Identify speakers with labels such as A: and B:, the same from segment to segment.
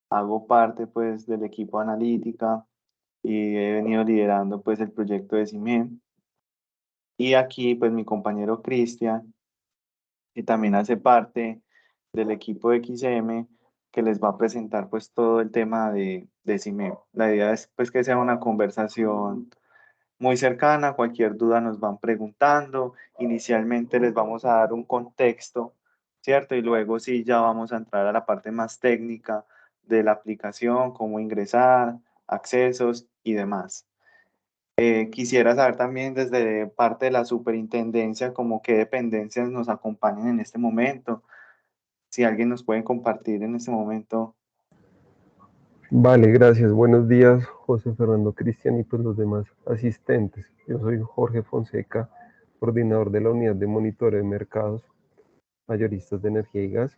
A: hago parte pues del equipo analítica y he venido liderando pues el proyecto de CIMEN. Y aquí pues mi compañero Cristian, que también hace parte del equipo de XM, que les va a presentar pues todo el tema de CIMEN. La idea es pues que sea una conversación muy cercana, cualquier duda nos van preguntando, inicialmente les vamos a dar un contexto, ¿cierto? Y luego sí ya vamos a entrar a la parte más técnica de la aplicación, cómo ingresar, accesos y demás. Quisiera saber también desde parte de la superintendencia, como qué dependencias nos acompañan en este momento, si alguien nos puede compartir en este momento.
B: Vale, gracias. Buenos días, José Fernando Cristian y pues los demás asistentes. Yo soy Jorge Fonseca, coordinador de la unidad de monitoreo de mercados mayoristas de energía y gas.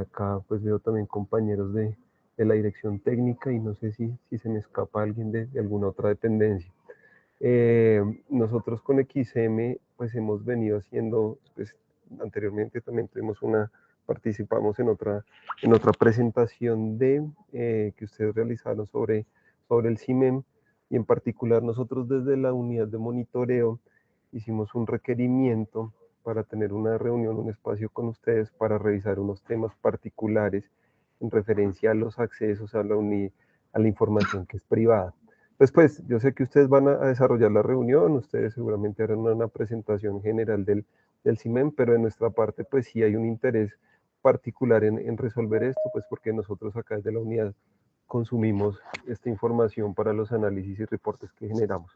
B: Acá pues veo también compañeros de la dirección técnica y no sé si se me escapa alguien de alguna otra dependencia. Nosotros con XM pues hemos venido haciendo, pues anteriormente también participamos en otra presentación que ustedes realizaron sobre el CIMEM y en particular nosotros desde la unidad de monitoreo hicimos un requerimiento para tener una reunión, un espacio con ustedes para revisar unos temas particulares en referencia a los accesos a la información que es privada. Pues, yo sé que ustedes van a desarrollar la reunión, ustedes seguramente harán una presentación general del CIMEN, pero de nuestra parte, pues sí hay un interés particular en resolver esto, pues porque nosotros acá desde la unidad consumimos esta información para los análisis y reportes que generamos.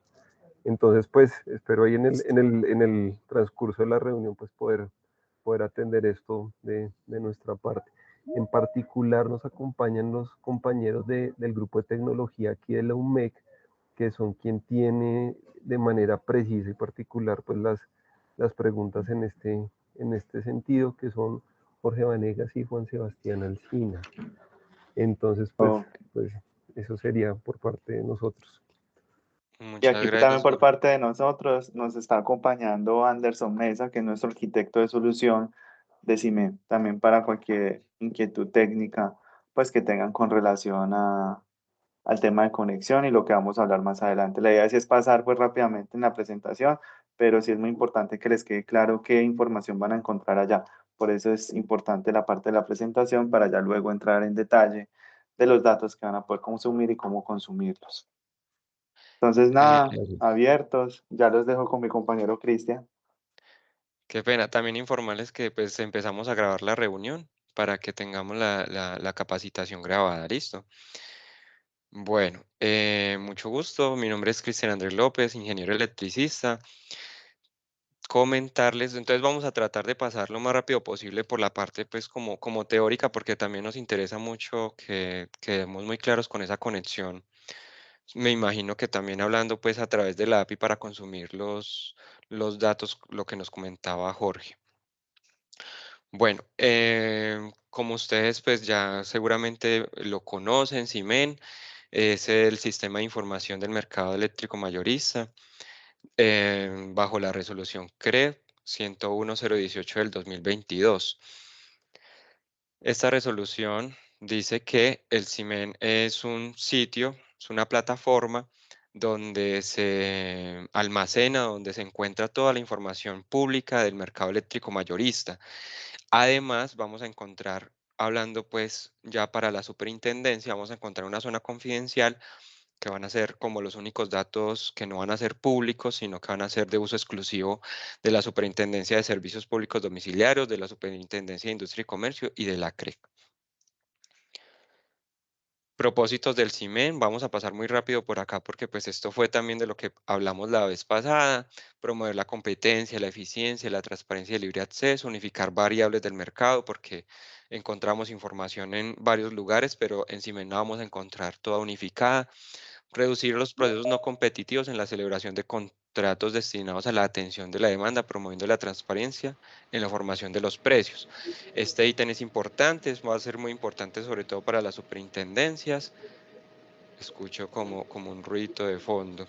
B: Entonces, pues espero ahí en el transcurso de la reunión, pues poder atender esto de nuestra parte. En particular nos acompañan los compañeros del grupo de tecnología aquí de la UMEC, que son quien tiene de manera precisa y particular pues las preguntas en este sentido, que son Jorge Vanegas y Juan Sebastián Alsina. Entonces,
A: Ok.
B: pues eso sería por parte de nosotros.
A: Y
C: Muchas
A: aquí también
C: gracias,
A: por
C: Jorge.
A: parte de nosotros nos está acompañando Anderson Mesa, que es nuestro arquitecto de solución de CIMEN, también para cualquier inquietud técnica pues que tengan con relación al tema de conexión y lo que vamos a hablar más adelante. La idea sí es pasar pues rápidamente en la presentación, pero sí es muy importante que les quede claro qué información van a encontrar allá. Por eso es importante la parte de la presentación para ya luego entrar en detalle de los datos que van a poder consumir y cómo consumirlos. Entonces, nada,
B: Gracias.
A: abiertos. Ya los dejo con mi compañero Cristian.
C: Qué pena. También informarles que pues empezamos a grabar la reunión para que tengamos la capacitación grabada. ¿Listo? Bueno, mucho gusto. Mi nombre es Cristian Andrés López, ingeniero electricista. Comentarles, entonces vamos a tratar de pasar lo más rápido posible por la parte pues como teórica, porque también nos interesa mucho que quedemos muy claros con esa conexión. Me imagino que también hablando pues a través de la API para consumir los datos, lo que nos comentaba Jorge. Bueno, como ustedes pues ya seguramente lo conocen, CIMEN es el Sistema de Información del Mercado Eléctrico Mayorista, bajo la resolución CRE 101.018 del 2022. Esta resolución dice que el CIMEN es un sitio, es una plataforma donde se almacena, donde se encuentra toda la información pública del mercado eléctrico mayorista. Además, vamos a encontrar, hablando pues ya para la superintendencia, vamos a encontrar una zona confidencial que van a ser como los únicos datos que no van a ser públicos, sino que van a ser de uso exclusivo de la Superintendencia de Servicios Públicos Domiciliarios, de la Superintendencia de Industria y Comercio y de la CREC. Propósitos del CIMEN, vamos a pasar muy rápido por acá porque pues esto fue también de lo que hablamos la vez pasada: promover la competencia, la eficiencia, la transparencia y el libre acceso, unificar variables del mercado porque encontramos información en varios lugares, pero en CIMEN la vamos a encontrar toda unificada. Reducir los procesos no competitivos en la celebración de contratos destinados a la atención de la demanda, promoviendo la transparencia en la formación de los precios. Este ítem es importante, va a ser muy importante sobre todo para las superintendencias. Escucho como un ruido de fondo.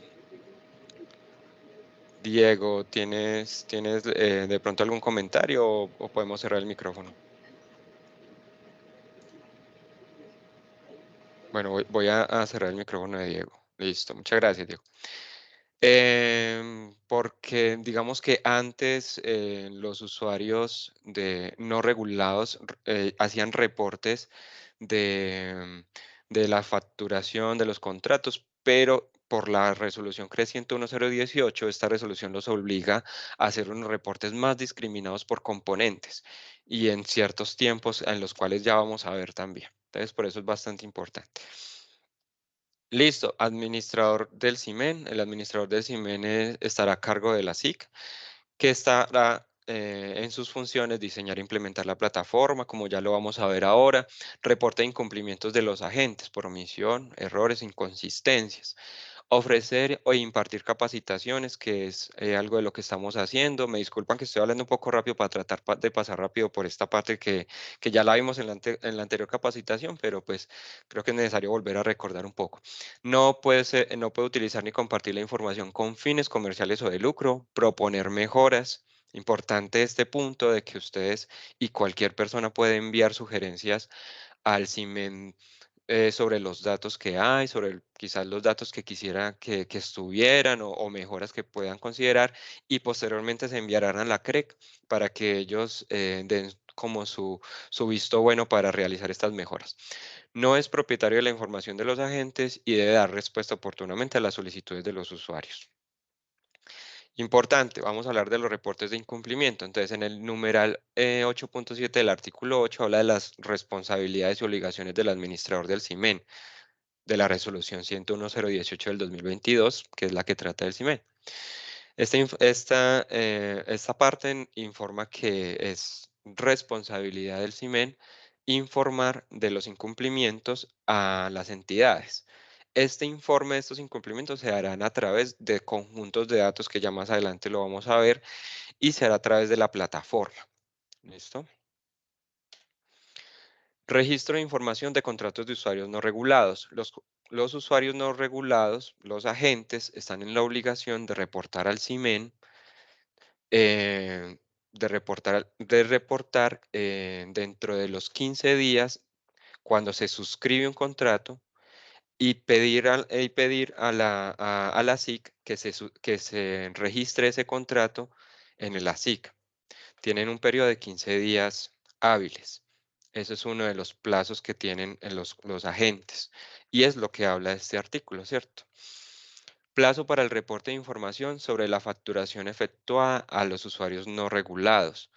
C: Diego, ¿tienes de pronto algún comentario o podemos cerrar el micrófono? Bueno, voy a cerrar el micrófono de Diego. Listo, muchas gracias, Diego. Porque digamos que antes los usuarios no regulados hacían reportes de, de la facturación de los contratos, pero por la resolución CRE 101018, esta resolución los obliga a hacer unos reportes más discriminados por componentes y en ciertos tiempos en los cuales ya vamos a ver también. Entonces, por eso es bastante importante. Listo, administrador del CIMEN. El administrador del CIMEN estará a cargo de la SIC, que estará en sus funciones diseñar e implementar la plataforma, como ya lo vamos a ver ahora, reporte de incumplimientos de los agentes por omisión, errores, inconsistencias, ofrecer o impartir capacitaciones, que es algo de lo que estamos haciendo. Me disculpan que estoy hablando un poco rápido para tratar de pasar rápido por esta parte que ya la vimos en la anterior capacitación, pero pues creo que es necesario volver a recordar un poco. No puede utilizar ni compartir la información con fines comerciales o de lucro, proponer mejoras. Importante este punto de que ustedes y cualquier persona puede enviar sugerencias al CIMEN sobre los datos que hay, sobre quizás los datos que quisiera que estuvieran o mejoras que puedan considerar y posteriormente se enviarán a la CREC para que ellos den como su visto bueno para realizar estas mejoras. No es propietario de la información de los agentes y debe dar respuesta oportunamente a las solicitudes de los usuarios. Importante, vamos a hablar de los reportes de incumplimiento. Entonces, en el numeral 8.7 del artículo 8 habla de las responsabilidades y obligaciones del administrador del CIMEN, de la resolución 101018 del 2022, que es la que trata del CIMEN. Esta parte informa que es responsabilidad del CIMEN informar de los incumplimientos a las entidades. Este informe de estos incumplimientos se harán a través de conjuntos de datos que ya más adelante lo vamos a ver y se hará a través de la plataforma. ¿Listo? Registro de información de contratos de usuarios no regulados. Los usuarios no regulados, los agentes, están en la obligación de reportar al CIMEN, dentro de los 15 días cuando se suscribe un contrato y pedir a la SIC que se registre ese contrato en el ASIC. Tienen un periodo de 15 días hábiles. Ese es uno de los plazos que tienen los agentes y es lo que habla este artículo, ¿cierto? Plazo para el reporte de información sobre la facturación efectuada a los usuarios no regulados.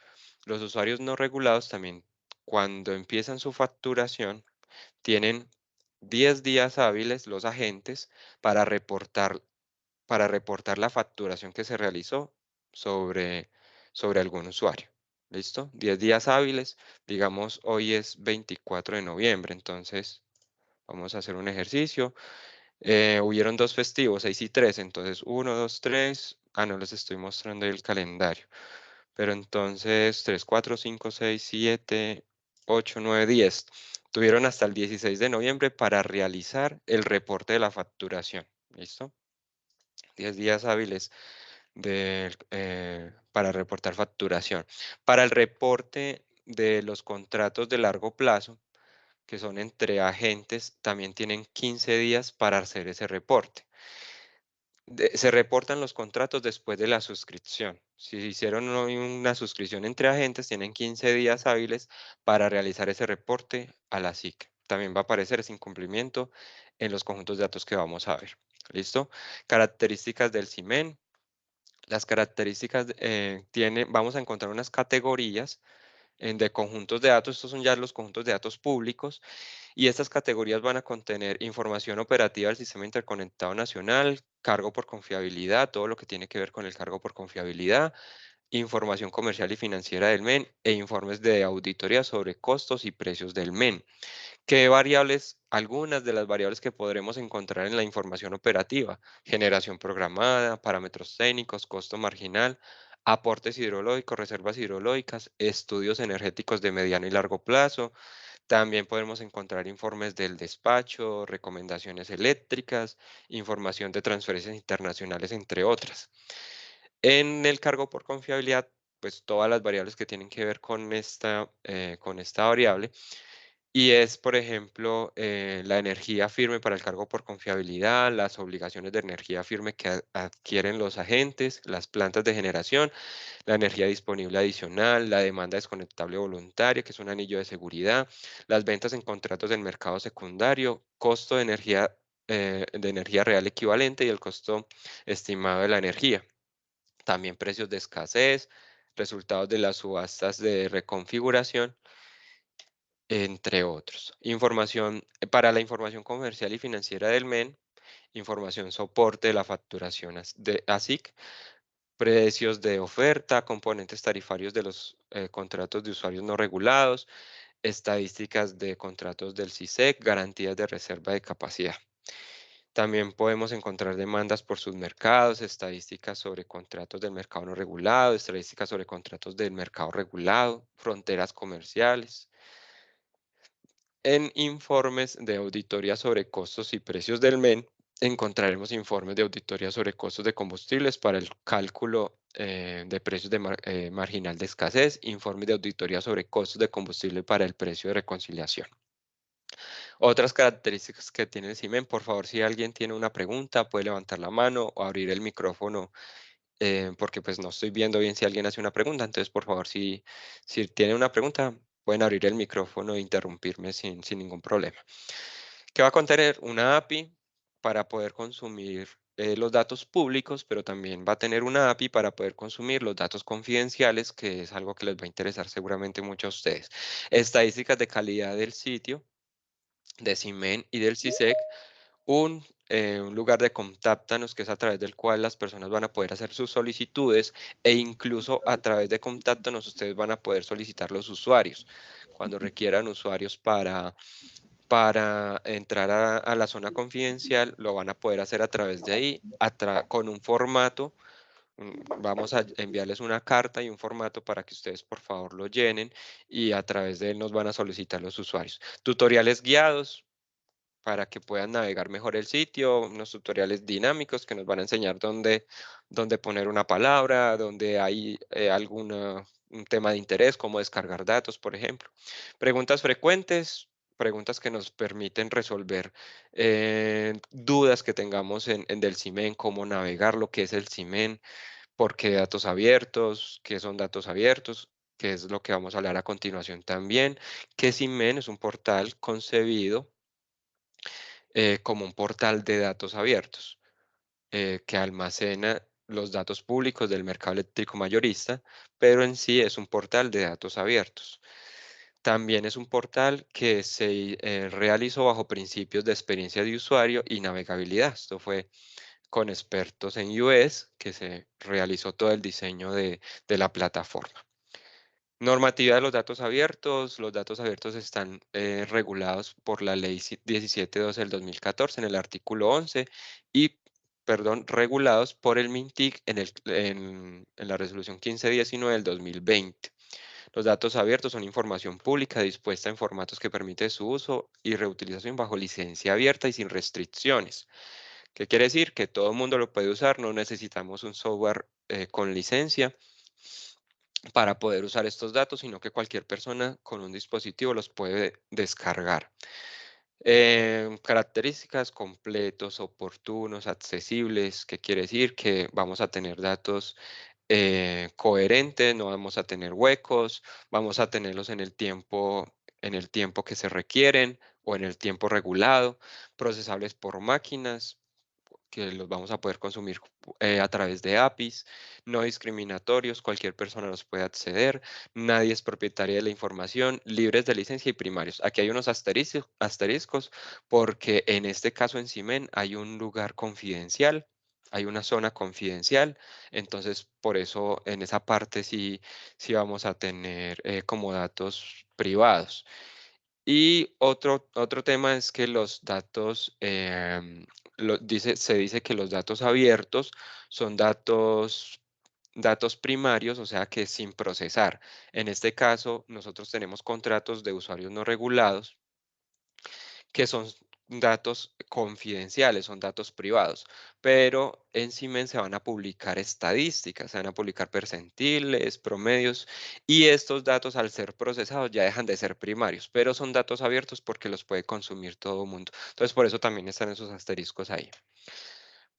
C: Los usuarios no regulados también, cuando empiezan su facturación, tienen 10 días hábiles los agentes para reportar, la facturación que se realizó sobre algún usuario. ¿Listo? 10 días hábiles. Digamos, hoy es 24 de noviembre, entonces vamos a hacer un ejercicio. Hubieron dos festivos, 6 y 3, entonces 1, 2, 3. Ah, no les estoy mostrando el calendario. Pero entonces 3, 4, 5, 6, 7, 8, 9, 10. Tuvieron hasta el 16 de noviembre para realizar el reporte de la facturación. ¿Listo? 10 días hábiles para reportar facturación. Para el reporte de los contratos de largo plazo, que son entre agentes, también tienen 15 días para hacer ese reporte. Se reportan los contratos después de la suscripción. Si hicieron hoy una suscripción entre agentes, tienen 15 días hábiles para realizar ese reporte a la SIC. También va a aparecer ese incumplimiento en los conjuntos de datos que vamos a ver. ¿Listo? Características del CIMEN. Las características vamos a encontrar unas categorías de conjuntos de datos. Estos son ya los conjuntos de datos públicos y estas categorías van a contener información operativa del Sistema Interconectado Nacional, cargo por confiabilidad, todo lo que tiene que ver con el cargo por confiabilidad, información comercial y financiera del MEN e informes de auditoría sobre costos y precios del MEN. ¿Qué variables? Algunas de las variables que podremos encontrar en la información operativa: generación programada, parámetros técnicos, costo marginal, aportes hidrológicos, reservas hidrológicas, estudios energéticos de mediano y largo plazo. También podemos encontrar informes del despacho, recomendaciones eléctricas, información de transferencias internacionales, entre otras. En el cargo por confiabilidad, pues todas las variables que tienen que ver con esta variable. Y es, por ejemplo, la energía firme para el cargo por confiabilidad, las obligaciones de energía firme que adquieren los agentes, las plantas de generación, la energía disponible adicional, la demanda desconectable voluntaria, que es un anillo de seguridad, las ventas en contratos del mercado secundario, costo de energía real equivalente y el costo estimado de la energía. También precios de escasez, resultados de las subastas de reconfiguración, entre otros. Para la información comercial y financiera del MEN, información soporte de la facturación de ASIC, precios de oferta, componentes tarifarios de los contratos de usuarios no regulados, estadísticas de contratos del CISEC, garantías de reserva de capacidad. También podemos encontrar demandas por submercados, estadísticas sobre contratos del mercado no regulado, estadísticas sobre contratos del mercado regulado, fronteras comerciales. En informes de auditoría sobre costos y precios del MEN, encontraremos informes de auditoría sobre costos de combustibles para el cálculo de precios de marginal de escasez, informes de auditoría sobre costos de combustible para el precio de reconciliación. Otras características que tiene el CIMEN, por favor, si alguien tiene una pregunta, puede levantar la mano o abrir el micrófono, porque pues no estoy viendo bien si alguien hace una pregunta. Entonces, por favor, si tienen una pregunta, pueden abrir el micrófono e interrumpirme sin ningún problema. Que va a contener una API para poder consumir los datos públicos, pero también va a tener una API para poder consumir los datos confidenciales, que es algo que les va a interesar seguramente mucho a ustedes. Estadísticas de calidad del sitio, de CIMEN y del CISEC, un lugar de contáctanos, que es a través del cual las personas van a poder hacer sus solicitudes, e incluso a través de contáctanos ustedes van a poder solicitar los usuarios. Cuando requieran usuarios para entrar a la zona confidencial, lo van a poder hacer a través de ahí, con un formato. Vamos a enviarles una carta y un formato para que ustedes por favor lo llenen, y a través de él nos van a solicitar los usuarios. Tutoriales guiados para que puedan navegar mejor el sitio, unos tutoriales dinámicos que nos van a enseñar dónde poner una palabra, dónde hay un tema de interés, cómo descargar datos, por ejemplo. Preguntas frecuentes, preguntas que nos permiten resolver dudas que tengamos en del CIMEN, cómo navegar, lo que es el CIMEN, por qué datos abiertos, qué son datos abiertos, que es lo que vamos a hablar a continuación también, que CIMEN es un portal concebido como un portal de datos abiertos, que almacena los datos públicos del mercado eléctrico mayorista, pero en sí es un portal de datos abiertos. También es un portal que se realizó bajo principios de experiencia de usuario y navegabilidad. Esto fue con expertos en UX que se realizó todo el diseño de la plataforma. Normativa de los datos abiertos. Los datos abiertos están regulados por la Ley 1712 del 2014 en el artículo 11 y, perdón, regulados por el MINTIC en la resolución 1519 del 2020. Los datos abiertos son información pública dispuesta en formatos que permite su uso y reutilización bajo licencia abierta y sin restricciones. ¿Qué quiere decir? Que todo el mundo lo puede usar, no necesitamos un software con licencia para poder usar estos datos, sino que cualquier persona con un dispositivo los puede descargar. Características: completos, oportunos, accesibles. ¿Qué quiere decir? Que vamos a tener datos coherentes, no vamos a tener huecos, vamos a tenerlos en el tiempo que se requieren o en el tiempo regulado, procesables por máquinas, que los vamos a poder consumir a través de APIs, no discriminatorios, cualquier persona los puede acceder, nadie es propietario de la información, libres de licencia y primarios. Aquí hay unos asteriscos, porque en este caso en CIMEN hay un lugar confidencial, hay una zona confidencial, entonces por eso en esa parte sí vamos a tener como datos privados. Y otro tema es que los datos, se dice que los datos abiertos son datos primarios, o sea que sin procesar. En este caso, nosotros tenemos contratos de usuarios no regulados que son datos confidenciales, son datos privados, pero en Siemens se van a publicar estadísticas, se van a publicar percentiles, promedios, y estos datos al ser procesados ya dejan de ser primarios, pero son datos abiertos porque los puede consumir todo el mundo. Entonces, por eso también están esos asteriscos ahí.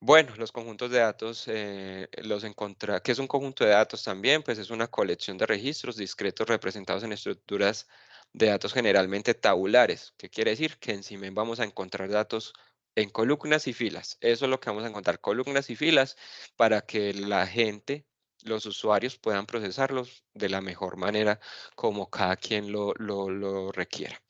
C: Bueno, los conjuntos de datos, ¿qué es un conjunto de datos también? Pues es una colección de registros discretos representados en estructuras de datos generalmente tabulares. ¿Qué quiere decir? Que en Siemens vamos a encontrar datos en columnas y filas. Eso es lo que vamos a encontrar, columnas y filas, para que la gente, los usuarios puedan procesarlos de la mejor manera como cada quien lo requiera.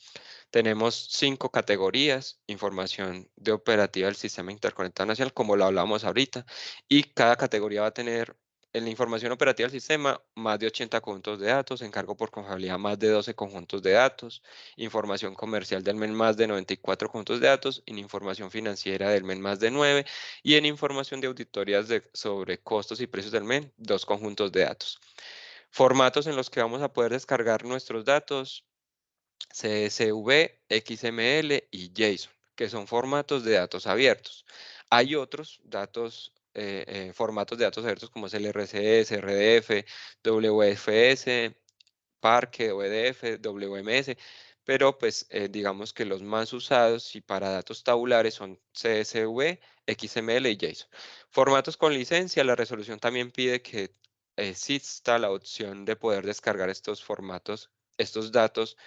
C: Tenemos 5 categorías: información de operativa del sistema interconectado nacional, como lo hablamos ahorita, y cada categoría va a tener en la información operativa del sistema más de 80 conjuntos de datos, encargo por confiabilidad más de 12 conjuntos de datos, información comercial del MEN más de 94 conjuntos de datos, en información financiera del MEN más de 9, y en información de auditorías sobre costos y precios del MEN 2 conjuntos de datos. Formatos en los que vamos a poder descargar nuestros datos: CSV, XML y JSON, que son formatos de datos abiertos. Hay otros formatos de datos abiertos como es el RCS, RDF, WFS, Parquet, OEDF, WMS, pero pues digamos que los más usados y para datos tabulares son CSV, XML y JSON. Formatos con licencia: la resolución también pide que exista la opción de poder descargar estos formatos, estos datos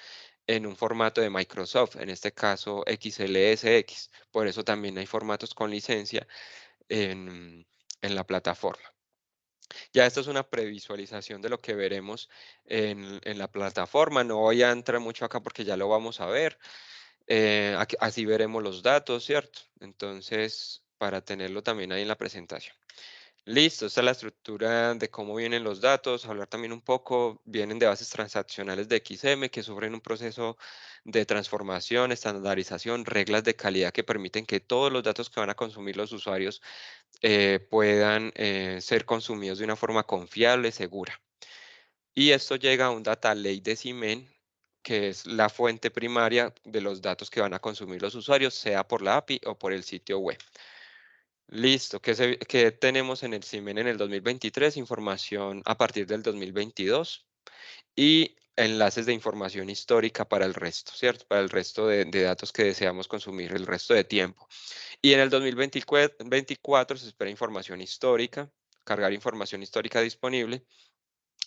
C: en un formato de Microsoft, en este caso XLSX. Por eso también hay formatos con licencia en, en la plataforma. Ya esto es una previsualización de lo que veremos en la plataforma. No voy a entrar mucho acá porque ya lo vamos a ver. Así veremos los datos, ¿cierto? Entonces, para tenerlo también ahí en la presentación. Listo, esta es la estructura de cómo vienen los datos. Hablar también un poco, vienen de bases transaccionales de XM que sufren un proceso de transformación, estandarización, reglas de calidad que permiten que todos los datos que van a consumir los usuarios puedan ser consumidos de una forma confiable, segura. Y esto llega a un data lake de Siemens, que es la fuente primaria de los datos que van a consumir los usuarios, sea por la API o por el sitio web. Listo, ¿qué tenemos en el CIMEN en el 2023? Información a partir del 2022 y enlaces de información histórica para el resto, ¿cierto? Para el resto de datos que deseamos consumir, el resto de tiempo. Y en el 2024 se espera información histórica, cargar información histórica disponible,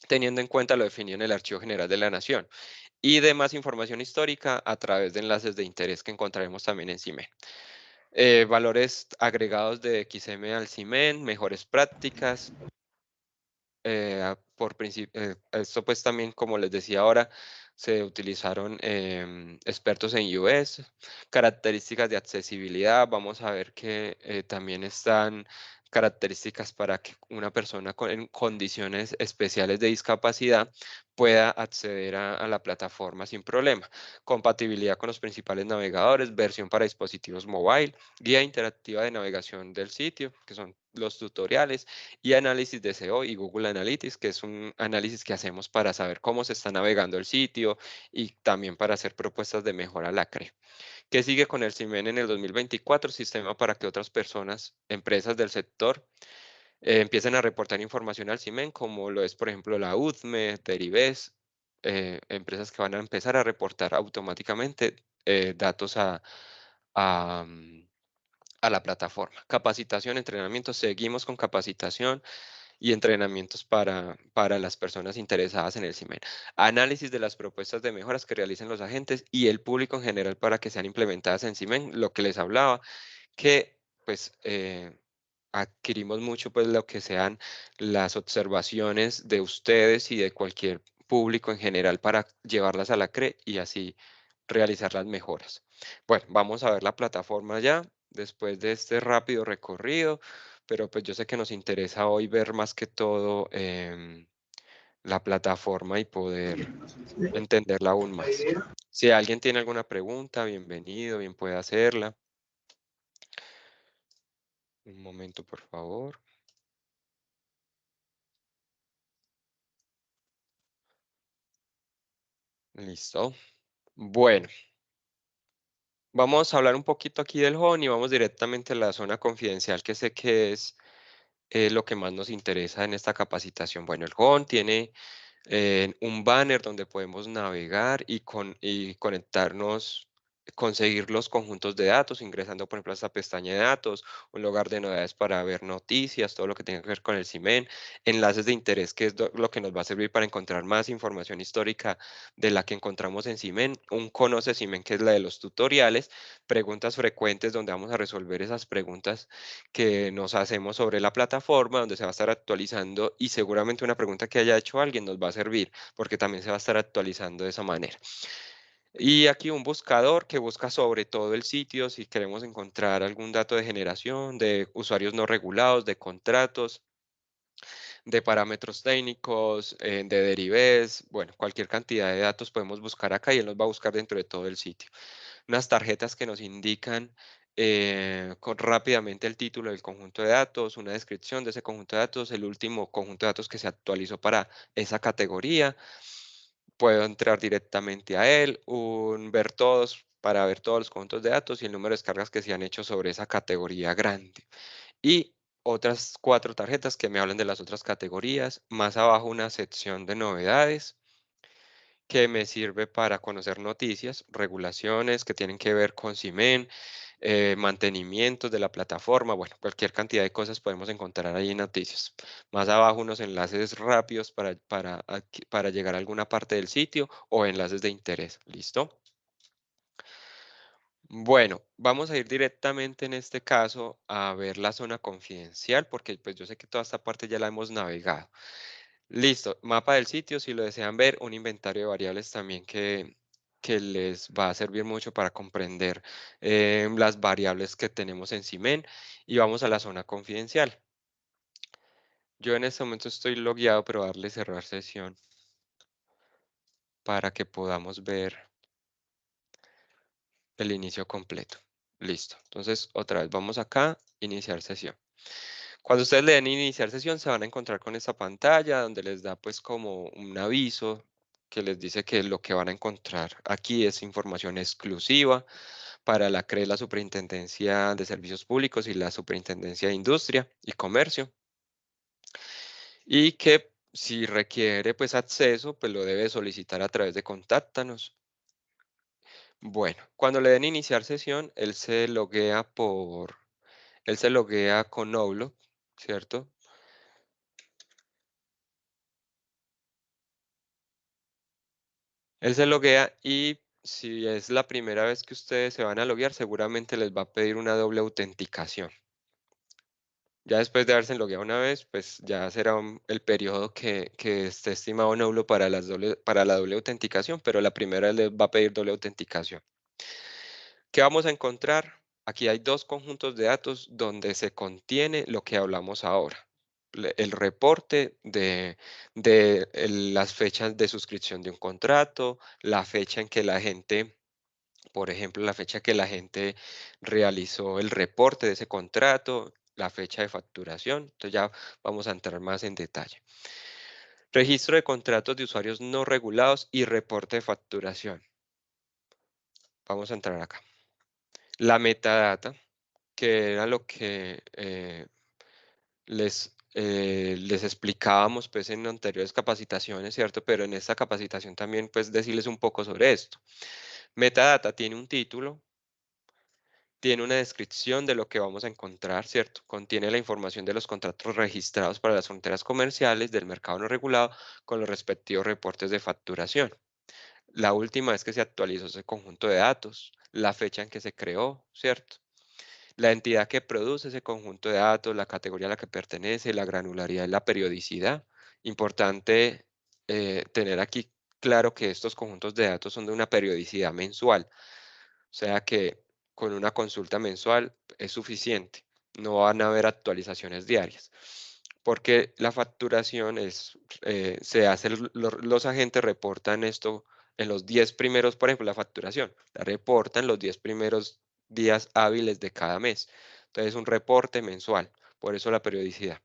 C: teniendo en cuenta lo definido en el Archivo General de la Nación, y demás información histórica a través de enlaces de interés que encontraremos también en CIMEN. Valores agregados de XM al CIMEN, mejores prácticas. Esto pues también, como les decía ahora, se utilizaron expertos en US, características de accesibilidad. Vamos a ver que también están características para que una persona en condiciones especiales de discapacidad pueda acceder a la plataforma sin problema. Compatibilidad con los principales navegadores, versión para dispositivos mobile, guía interactiva de navegación del sitio, que son los tutoriales, y análisis de SEO y Google Analytics, que es un análisis que hacemos para saber cómo se está navegando el sitio y también para hacer propuestas de mejora a la CRE. ¿Qué sigue con el CIMEN en el 2024? Sistema para que otras personas, empresas del sector, empiecen a reportar información al CIMEN, como lo es, por ejemplo, la UDME, Deribes, empresas que van a empezar a reportar automáticamente datos a, mm, a la plataforma. Capacitación, entrenamiento, seguimos con capacitación y entrenamientos para las personas interesadas en el CIMEN. Análisis de las propuestas de mejoras que realicen los agentes y el público en general para que sean implementadas en CIMEN, lo que les hablaba, que pues adquirimos mucho pues lo que sean las observaciones de ustedes y de cualquier público en general para llevarlas a la CRE y así realizar las mejoras. Bueno, vamos a ver la plataforma ya después de este rápido recorrido, pero pues yo sé que nos interesa hoy ver más que todo la plataforma y poder entenderla aún más. Si alguien tiene alguna pregunta, bienvenido, bien puede hacerla. Un momento, por favor. Listo. Bueno, Vamos a hablar un poquito aquí del HON y vamos directamente a la zona confidencial, que sé que es lo que más nos interesa en esta capacitación. Bueno, el HON tiene un banner donde podemos navegar y conectarnos, conseguir los conjuntos de datos, ingresando, por ejemplo, a esta pestaña de datos, un lugar de novedades para ver noticias, todo lo que tenga que ver con el CIMEN, enlaces de interés, que es lo que nos va a servir para encontrar más información histórica de la que encontramos en CIMEN, un conoce CIMEN, que es la de los tutoriales, preguntas frecuentes, donde vamos a resolver esas preguntas que nos hacemos sobre la plataforma, donde se va a estar actualizando y seguramente una pregunta que haya hecho alguien nos va a servir porque también se va a estar actualizando de esa manera. Y aquí un buscador que busca sobre todo el sitio si queremos encontrar algún dato de generación, de usuarios no regulados, de contratos, de parámetros técnicos, de derives, bueno, cualquier cantidad de datos podemos buscar acá y él nos va a buscar dentro de todo el sitio. Unas tarjetas que nos indican rápidamente el título del conjunto de datos, una descripción de ese conjunto de datos, el último conjunto de datos que se actualizó para esa categoría. Puedo entrar directamente a él, ver todos para ver todos los conjuntos de datos y el número de descargas que se han hecho sobre esa categoría grande. Y otras 4 tarjetas que me hablan de las otras categorías. Más abajo una sección de novedades que me sirve para conocer noticias, regulaciones que tienen que ver con CIMEN, mantenimientos de la plataforma, bueno, cualquier cantidad de cosas podemos encontrar ahí en noticias. Más abajo unos enlaces rápidos para llegar a alguna parte del sitio o enlaces de interés. ¿Listo? Bueno, vamos a ir directamente en este caso a ver la zona confidencial porque pues yo sé que toda esta parte ya la hemos navegado. Listo, mapa del sitio, si lo desean ver, un inventario de variables también que les va a servir mucho para comprender las variables que tenemos en CIMEN y vamos a la zona confidencial. Yo en este momento estoy logueado, pero darle cerrar sesión para que podamos ver el inicio completo. Listo, entonces otra vez vamos acá, iniciar sesión. Cuando ustedes le den iniciar sesión, se van a encontrar con esta pantalla donde les da pues como un aviso que les dice que lo que van a encontrar aquí es información exclusiva para la CRE, la Superintendencia de Servicios Públicos y la Superintendencia de Industria y Comercio, y que si requiere pues acceso, pues lo debe solicitar a través de Contáctanos. Bueno, cuando le den iniciar sesión, él se loguea con Outlook, ¿cierto? Él se loguea y si es la primera vez que ustedes se van a loguear, seguramente les va a pedir una doble autenticación. Ya después de haberse logueado una vez, pues ya será el periodo que esté estimado en Outlook para la doble autenticación, pero la primera vez les va a pedir doble autenticación. ¿Qué vamos a encontrar? Aquí hay 2 conjuntos de datos donde se contiene lo que hablamos ahora. El reporte de las fechas de suscripción de un contrato, la fecha en que la gente, por ejemplo, la fecha que la gente realizó el reporte de ese contrato, la fecha de facturación. Entonces ya vamos a entrar más en detalle. Registro de contratos de usuarios no regulados y reporte de facturación. Vamos a entrar acá. La metadata, que era lo que les explicábamos pues en anteriores capacitaciones, ¿cierto? Pero en esta capacitación también pues decirles un poco sobre esto. Metadata tiene un título, tiene una descripción de lo que vamos a encontrar, ¿cierto? Contiene la información de los contratos registrados para las fronteras comerciales del mercado no regulado con los respectivos reportes de facturación. La última vez que se actualizó ese conjunto de datos, la fecha en que se creó, ¿cierto? La entidad que produce ese conjunto de datos, la categoría a la que pertenece, la granularidad y la periodicidad. Importante tener aquí claro que estos conjuntos de datos son de una periodicidad mensual, o sea que con una consulta mensual es suficiente, no van a haber actualizaciones diarias, porque la facturación se hace, los agentes reportan esto en los 10 primeros, por ejemplo, la facturación, la reportan los 10 primeros días hábiles de cada mes. Entonces, un reporte mensual, por eso la periodicidad.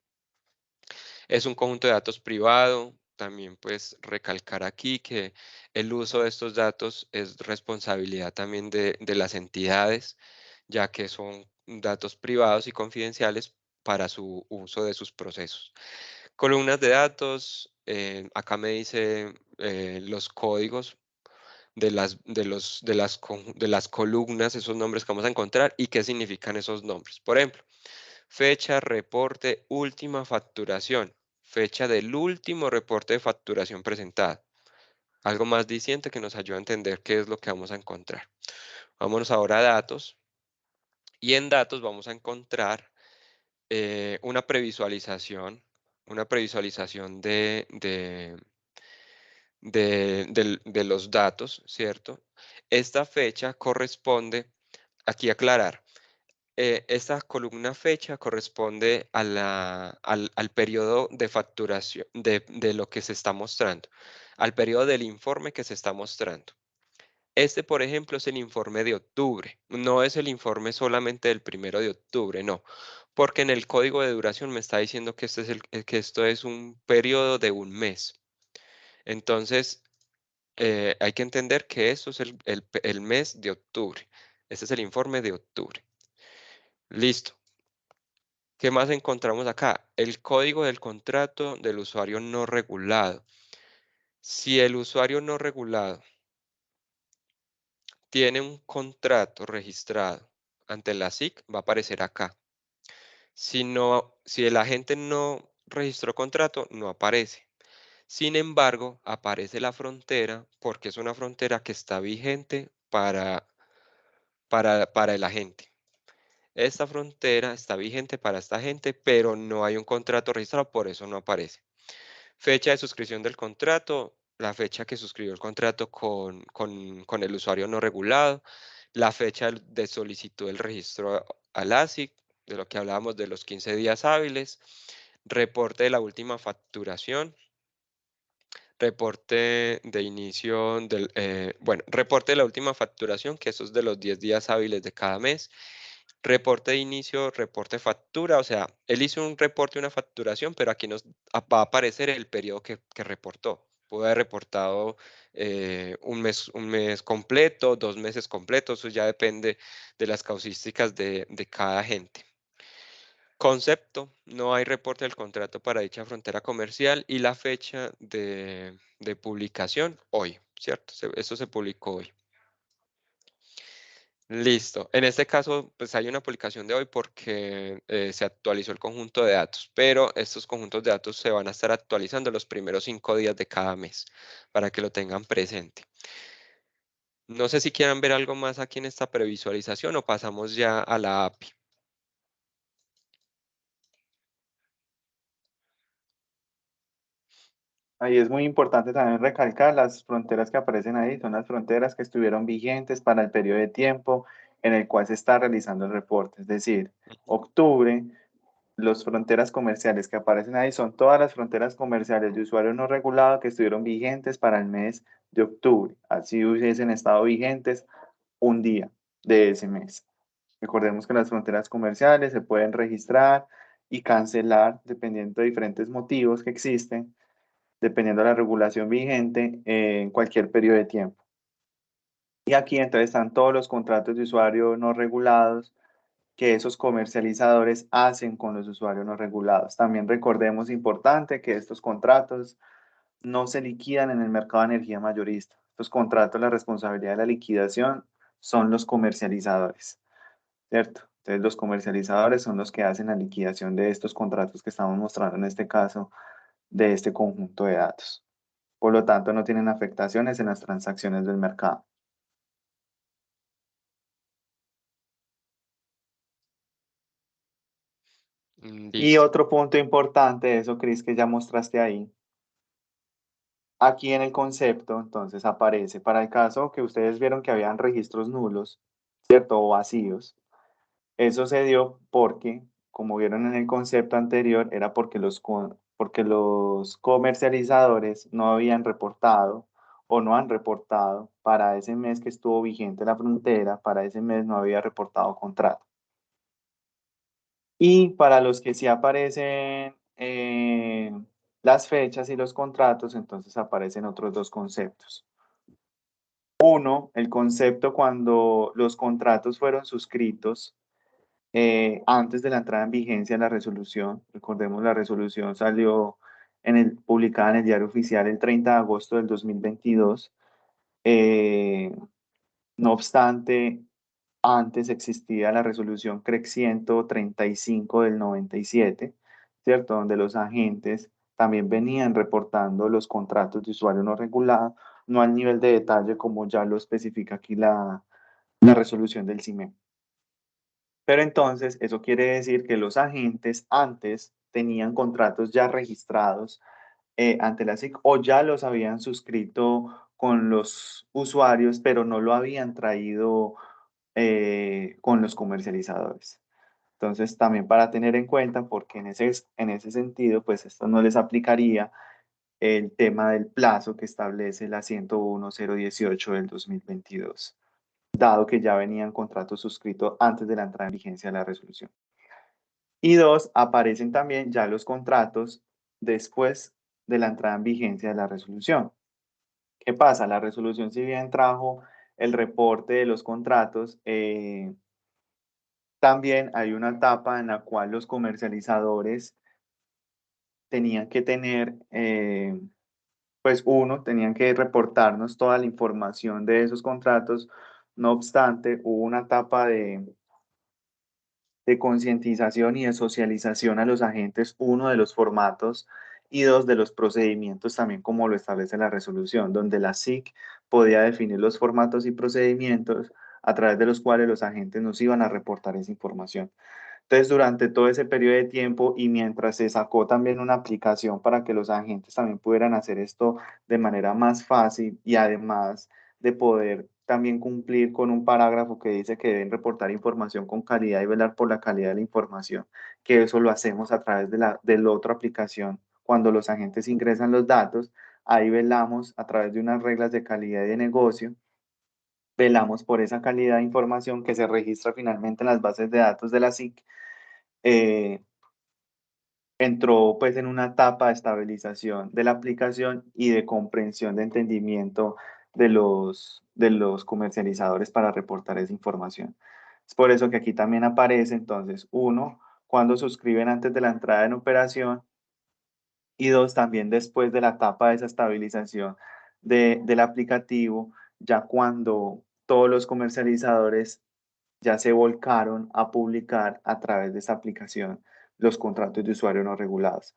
C: Es un conjunto de datos privado, también pues recalcar aquí que el uso de estos datos es responsabilidad también de las entidades, ya que son datos privados y confidenciales para su uso de sus procesos. Columnas de datos, acá me dice los códigos de las columnas, esos nombres que vamos a encontrar y qué significan esos nombres. Por ejemplo, fecha, reporte, última facturación, fecha del último reporte de facturación presentado. Algo más diciente que nos ayuda a entender qué es lo que vamos a encontrar. Vámonos ahora a datos y en datos vamos a encontrar una previsualización de los datos, ¿cierto? Esta fecha corresponde, aquí aclarar, esta columna fecha corresponde al periodo de facturación de lo que se está mostrando, al periodo del informe que se está mostrando. Este, por ejemplo, es el informe de octubre, no es el informe solamente del 1 de octubre, no, porque en el código de duración me está diciendo que, que esto es un periodo de un mes. Entonces, hay que entender que eso es el mes de octubre. Este es el informe de octubre. Listo. ¿Qué más encontramos acá? El código del contrato del usuario no regulado. Si el usuario no regulado tiene un contrato registrado ante la SIC, va a aparecer acá. Si el agente no registró contrato, no aparece. Sin embargo, aparece la frontera porque es una frontera que está vigente para el agente. Esta frontera está vigente para esta gente, pero no hay un contrato registrado, por eso no aparece. Fecha de suscripción del contrato, la fecha que suscribió el contrato con el usuario no regulado, la fecha de solicitud del registro al ASIC, de lo que hablábamos de los 15 días hábiles, reporte de la última facturación, reporte de inicio reporte de la última facturación, que eso es de los 10 días hábiles de cada mes, reporte de inicio, reporte de factura, o sea, él hizo un reporte, una facturación, pero aquí nos va a aparecer el periodo que reportó. Puede haber reportado un mes completo, 2 meses completos, eso ya depende de las causísticas de cada agente. Concepto, no hay reporte del contrato para dicha frontera comercial y la fecha de publicación hoy, ¿cierto? Esto se publicó hoy. Listo. En este caso, pues hay una publicación de hoy porque se actualizó el conjunto de datos, pero estos conjuntos de datos se van a estar actualizando los primeros 5 días de cada mes para que lo tengan presente. No sé si quieran ver algo más aquí en esta previsualización o pasamos ya a la API.
A: Ahí es muy importante también recalcar las fronteras que aparecen ahí, son las fronteras que estuvieron vigentes para el periodo de tiempo en el cual se está realizando el reporte. Es decir, octubre, las fronteras comerciales que aparecen ahí son todas las fronteras comerciales de usuario no regulado que estuvieron vigentes para el mes de octubre. Así hubiesen estado vigentes un día de ese mes. Recordemos que las fronteras comerciales se pueden registrar y cancelar dependiendo de diferentes motivos que existen dependiendo de la regulación vigente en cualquier periodo de tiempo. Y aquí entonces están todos los contratos de usuario no regulados que esos comercializadores hacen con los usuarios no regulados. También recordemos importante que estos contratos no se liquidan en el mercado de energía mayorista. Estos contratos, la responsabilidad de la liquidación son los comercializadores, ¿cierto? Entonces los comercializadores son los que hacen la liquidación de estos contratos que estamos mostrando en este caso de este conjunto de datos. Por lo tanto, no tienen afectaciones en las transacciones del mercado. Y
C: Listo.
A: otro punto importante, eso, Cris, que ya mostraste ahí, aquí en el concepto, entonces aparece, para el caso que ustedes vieron que habían registros nulos, ¿cierto? O vacíos, eso se dio porque, como vieron en el concepto anterior, era porque porque los comercializadores no habían reportado o no han reportado para ese mes que estuvo vigente la frontera, para ese mes no había reportado contrato. Y para los que sí aparecen las fechas y los contratos, entonces aparecen otros dos conceptos. Uno, el concepto cuando los contratos fueron suscritos antes de la entrada en vigencia de la resolución. Recordemos, la resolución salió publicada en el Diario Oficial el 30 de agosto del 2022. No obstante, antes existía la resolución CREC 135 del 97, ¿cierto? Donde los agentes también venían reportando los contratos de usuario no regulado, no al nivel de detalle como ya lo especifica aquí la resolución del CIME. Pero entonces, eso quiere decir que los agentes antes tenían contratos ya registrados ante la SIC o ya los habían suscrito con los usuarios, pero no lo habían traído con los comercializadores. Entonces, también para tener en cuenta, porque en ese sentido, pues esto no les aplicaría el tema del plazo que establece la 101.018 del 2022, dado que ya venían contratos suscritos antes de la entrada en vigencia de la resolución. Y dos, aparecen también ya los contratos después de la entrada en vigencia de la resolución. ¿Qué pasa? La resolución, si bien trajo el reporte de los contratos, también hay una etapa en la cual los comercializadores tenían que tener, pues uno, tenían que reportarnos toda la información de esos contratos. No obstante, hubo una etapa de concientización y de socialización a los agentes, uno de los formatos y dos de los procedimientos también como lo establece la resolución, donde la SIC podía definir los formatos y procedimientos a través de los cuales los agentes nos iban a reportar esa información. Entonces, durante todo ese periodo de tiempo y mientras se sacó también una aplicación para que los agentes también pudieran hacer esto de manera más fácil y además de poder también cumplir con un parágrafo que dice que deben reportar información con calidad y velar por la calidad de la información, que eso lo hacemos a través de la otra aplicación. Cuando los agentes ingresan los datos, ahí velamos a través de unas reglas de calidad y de negocio, velamos por esa calidad de información que se registra finalmente en las bases de datos de la SIC. Entró pues en una etapa de estabilización de la aplicación y de comprensión de entendimiento de los comercializadores para reportar esa información. Es por eso que aquí también aparece entonces, uno, cuando suscriben antes de la entrada en operación y dos, también después de la etapa de esa estabilización del aplicativo, ya cuando todos los comercializadores ya se volcaron a publicar a través de esta aplicación los contratos de usuario no regulados.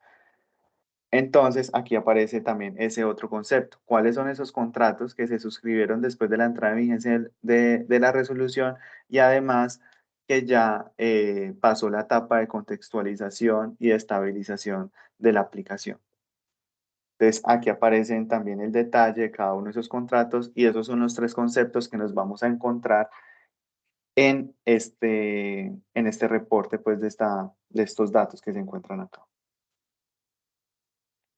A: Entonces, aquí aparece también ese otro concepto. ¿Cuáles son esos contratos que se suscribieron después de la entrada en vigencia de la resolución? Y además que ya pasó la etapa de contextualización y de estabilización de la aplicación. Entonces, aquí aparecen también el detalle de cada uno de esos contratos y esos son los tres conceptos que nos vamos a encontrar en este reporte pues, de estos datos que se encuentran acá.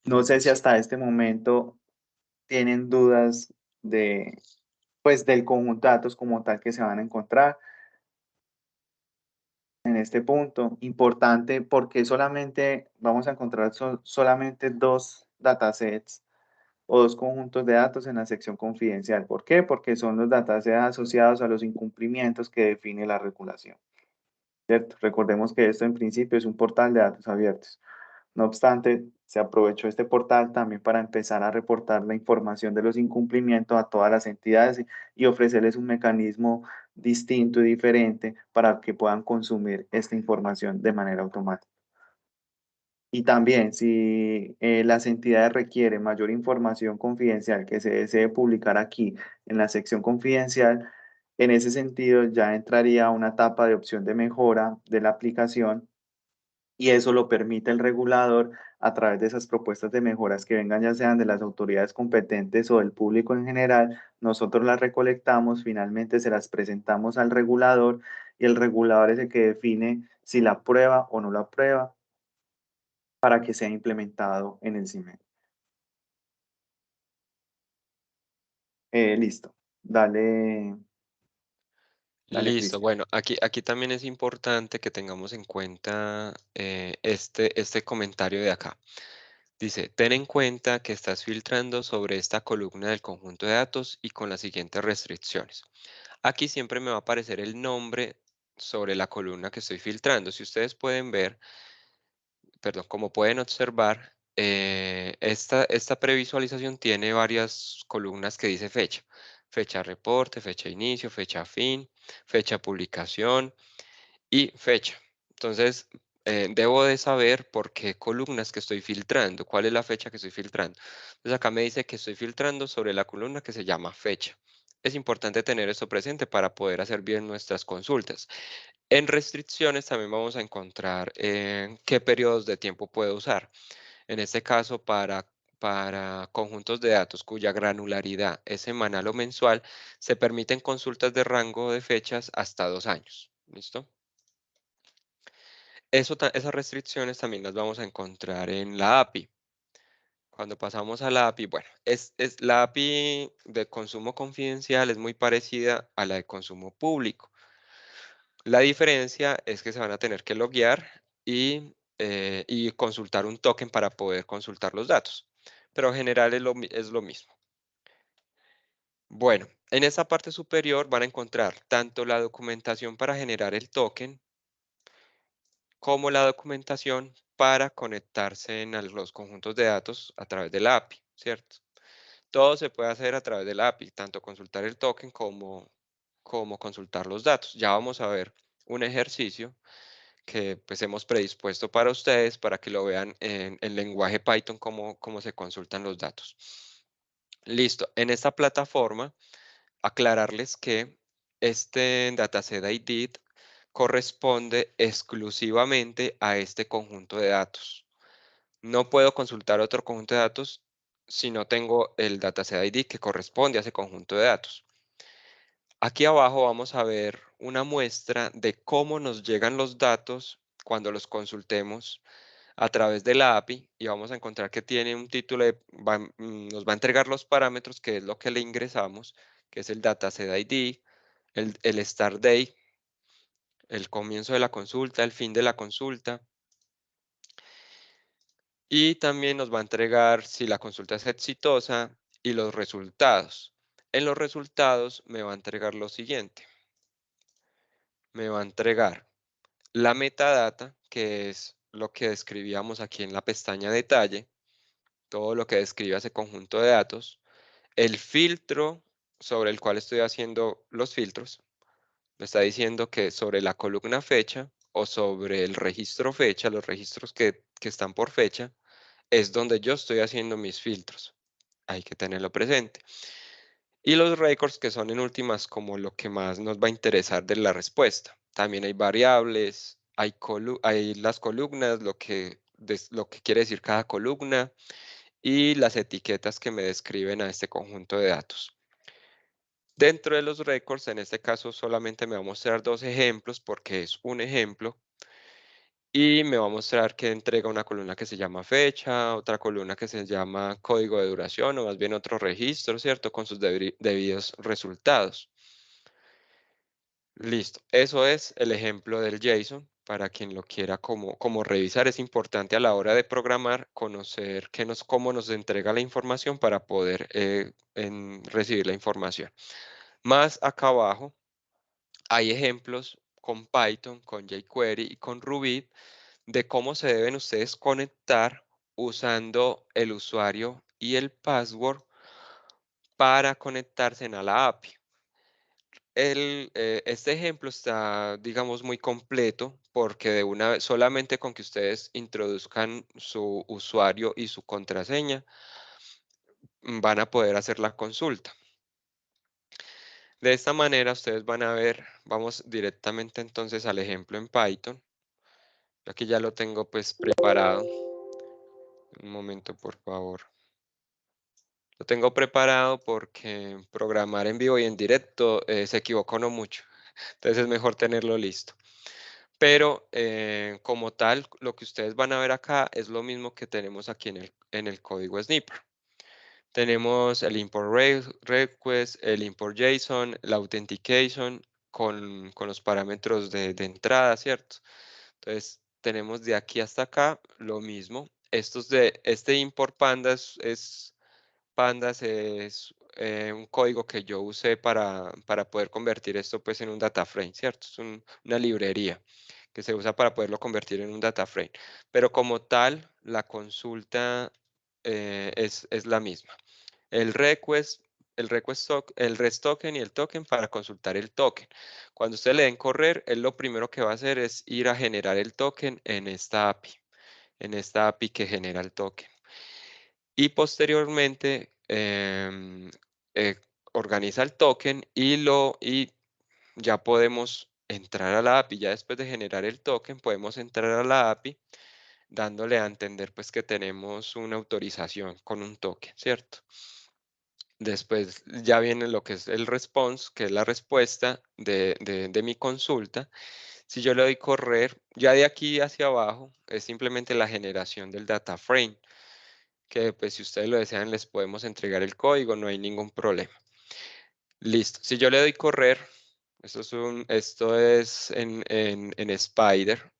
A: No sé si hasta este momento tienen dudas pues, del conjunto de datos como tal que se van a encontrar en este punto. Importante porque solamente vamos a encontrar solamente dos datasets o dos conjuntos de datos en la sección confidencial. ¿Por qué? Porque son los datasets asociados a los incumplimientos que define la regulación, ¿cierto? Recordemos que esto en principio es un portal de datos abiertos. No obstante, se aprovechó este portal también para empezar a reportar la información de los incumplimientos a todas las entidades y ofrecerles un mecanismo distinto y diferente para que puedan consumir esta información de manera automática. Y también, si las entidades requieren mayor información confidencial que se desee publicar aquí en la sección confidencial, en ese sentido ya entraría una etapa de opción de mejora de la aplicación y eso lo permite el regulador a través de esas propuestas de mejoras que vengan ya sean de las autoridades competentes o del público en general. Nosotros las recolectamos, finalmente se las presentamos al regulador y el regulador es el que define si la aprueba o no la aprueba para que sea implementado en el CIME. Listo. Dale,
C: Listo,
A: Cristian.
C: bueno, aquí también es importante que tengamos en cuenta este comentario de acá. Dice, ten en cuenta que estás filtrando sobre esta columna del conjunto de datos y con las siguientes restricciones. Aquí siempre me va a aparecer el nombre sobre la columna que estoy filtrando. Si ustedes pueden ver, perdón, como pueden observar, esta previsualización tiene varias columnas que dice fecha. Fecha reporte, fecha inicio, fecha fin, fecha publicación y fecha. Entonces, debo de saber por qué columnas que estoy filtrando, cuál es la fecha que estoy filtrando. Entonces acá me dice que estoy filtrando sobre la columna que se llama fecha. Es importante tener esto presente para poder hacer bien nuestras consultas. En restricciones también vamos a encontrar qué periodos de tiempo puedo usar. En este caso, para conjuntos de datos cuya granularidad es semanal o mensual, se permiten consultas de rango de fechas hasta 2 años. ¿Listo? Esas restricciones también las vamos a encontrar en la API. Cuando pasamos a la API, bueno, la API de consumo confidencial es muy parecida a la de consumo público. La diferencia es que se van a tener que loguear y consultar un token para poder consultar los datos. Pero en general es lo mismo. Bueno, en esa parte superior van a encontrar tanto la documentación para generar el token como la documentación para conectarse a los conjuntos de datos a través de la API, ¿cierto? Todo se puede hacer a través de la API, tanto consultar el token como consultar los datos. Ya vamos a ver un ejercicio que pues hemos predispuesto para ustedes para que lo vean en lenguaje Python cómo se consultan los datos. Listo. En esta plataforma, aclararles que este dataset ID corresponde exclusivamente a este conjunto de datos. No puedo consultar otro conjunto de datos si no tengo el dataset ID que corresponde a ese conjunto de datos. Aquí abajo vamos a ver una muestra de cómo nos llegan los datos cuando los consultemos a través de la API y vamos a encontrar que tiene un título nos va a entregar los parámetros, que es lo que le ingresamos, que es el dataset ID, el start date, el comienzo de la consulta, el fin de la consulta, y también nos va a entregar si la consulta es exitosa y los resultados. En los resultados me va a entregar lo siguiente. Me va a entregar la metadata, que es lo que describíamos aquí en la pestaña detalle, todo lo que describe ese conjunto de datos, el filtro sobre el cual estoy haciendo los filtros, me está diciendo que sobre la columna fecha o sobre el registro fecha, los registros que están por fecha, es donde yo estoy haciendo mis filtros. Hay que tenerlo presente. Y los records, que son en últimas como lo que más nos va a interesar de la respuesta. También hay variables, hay las columnas, lo que quiere decir cada columna y las etiquetas que me describen a este conjunto de datos. Dentro de los records, en este caso solamente me va a mostrar 2 ejemplos porque es un ejemplo y me va a mostrar que entrega una columna que se llama fecha, otra columna que se llama código de duración o más bien otro registro, ¿cierto? Con sus debidos resultados. Listo. Eso es el ejemplo del JSON. Para quien lo quiera como revisar, es importante a la hora de programar conocer cómo nos entrega la información para poder recibir la información. Más acá abajo hay ejemplos con Python, con jQuery y con Ruby de cómo se deben ustedes conectar usando el usuario y el password para conectarse a la API. Este ejemplo está, digamos, muy completo porque de una vez, solamente con que ustedes introduzcan su usuario y su contraseña, van a poder hacer la consulta. De esta manera ustedes van a ver, vamos directamente entonces al ejemplo en Python. Aquí ya lo tengo pues preparado. Un momento, por favor. Lo tengo preparado porque programar en vivo y en directo se equivoca uno mucho. Entonces es mejor tenerlo listo. Pero como tal, lo que ustedes van a ver acá es lo mismo que tenemos aquí en el código Snipper. Tenemos el import request, el import JSON, la authentication con los parámetros de entrada, ¿cierto? Entonces tenemos de aquí hasta acá lo mismo. este import pandas es un código que yo usé para poder convertir esto pues en un data frame, ¿cierto? Es una librería que se usa para poderlo convertir en un data frame. Pero como tal, la consulta es la misma. El request, el rest token y el token para consultar el token. Cuando usted le den correr, él lo primero que va a hacer es ir a generar el token en esta API que genera el token. Y posteriormente eh, organiza el token y ya podemos entrar a la API. Ya después de generar el token, podemos entrar a la API dándole a entender pues que tenemos una autorización con un token, ¿cierto? Después ya viene lo que es el response, que es la respuesta de mi consulta. Si yo le doy correr, ya de aquí hacia abajo es simplemente la generación del data frame, que pues si ustedes lo desean les podemos entregar el código, no hay ningún problema. Listo. Si yo le doy correr, esto es en Spider,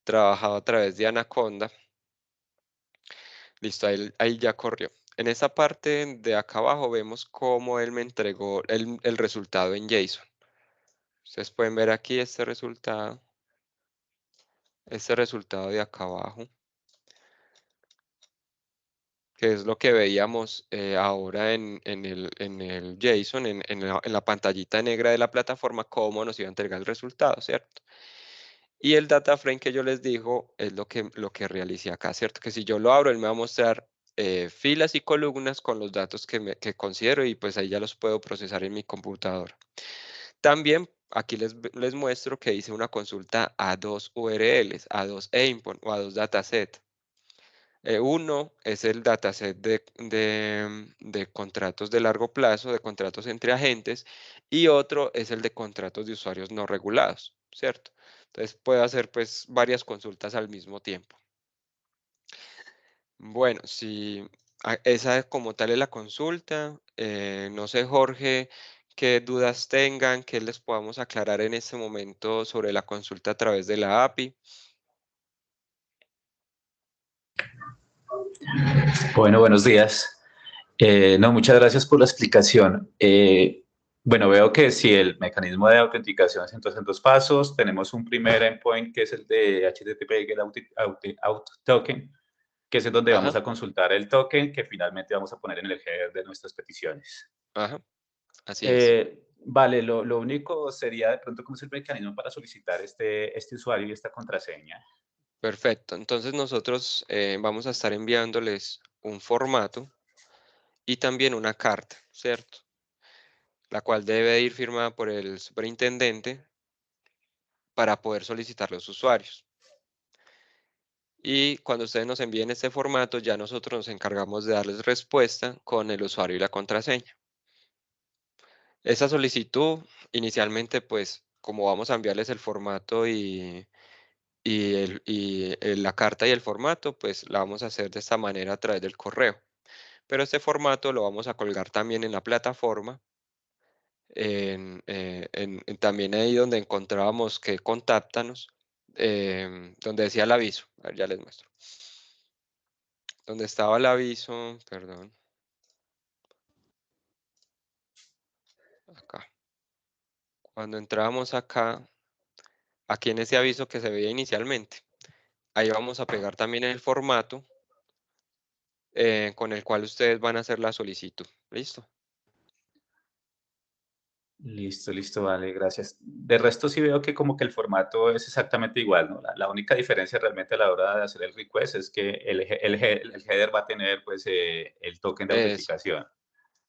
C: trabajado a través de Anaconda. Listo, ahí ya corrió. En esa parte de acá abajo vemos cómo él me entregó el resultado en JSON. Ustedes pueden ver aquí este resultado de acá abajo, que es lo que veíamos ahora en el JSON, en la pantallita negra de la plataforma, cómo nos iba a entregar el resultado, ¿cierto? Y el data frame que yo les digo es lo que realicé acá, ¿cierto? Que si yo lo abro, él me va a mostrar filas y columnas con los datos que considero y pues ahí ya los puedo procesar en mi computadora. También aquí les muestro que hice una consulta a dos URLs, a dos endpoint o a dos datasets. Uno es el dataset de contratos de largo plazo, de contratos entre agentes, y otro es el de contratos de usuarios no regulados, ¿cierto? Entonces puedo hacer pues varias consultas al mismo tiempo. Bueno, si esa como tal es la consulta, no sé, Jorge, qué dudas tengan, qué les podamos aclarar en este momento sobre la consulta a través de la API.
D: Bueno, buenos días. No, muchas gracias por la explicación. Bueno, veo que si el mecanismo de autenticación es entonces en dos pasos, tenemos un primer endpoint que es el de HTTP Get Out Token, que es en donde vamos
C: Ajá,
D: a consultar el token que finalmente vamos a poner en el header de nuestras peticiones.
C: ajá, así es.
D: Vale, lo único sería de pronto cómo es el mecanismo para solicitar este usuario y esta contraseña.
C: Perfecto. Entonces nosotros vamos a estar enviándoles un formato y también una carta, ¿cierto? La cual debe ir firmada por el superintendente para poder solicitar los usuarios. Y cuando ustedes nos envíen este formato, ya nosotros nos encargamos de darles respuesta con el usuario y la contraseña. Esa solicitud, inicialmente, pues, como vamos a enviarles el formato y la carta y el formato, pues la vamos a hacer de esta manera a través del correo. Pero este formato lo vamos a colgar también en la plataforma, también ahí donde encontrábamos que contáctanos, donde decía el aviso. A ver, ya les muestro. Donde estaba el aviso, perdón, acá. Cuando entrábamos acá, aquí en ese aviso que se veía inicialmente, ahí vamos a pegar también el formato con el cual ustedes van a hacer la solicitud. ¿Listo?
D: Listo, listo, vale, gracias. De resto sí veo que como que el formato es exactamente igual, ¿no? La única diferencia realmente a la hora de hacer el request es que el header va a tener pues el token de
C: Eso.
D: autenticación.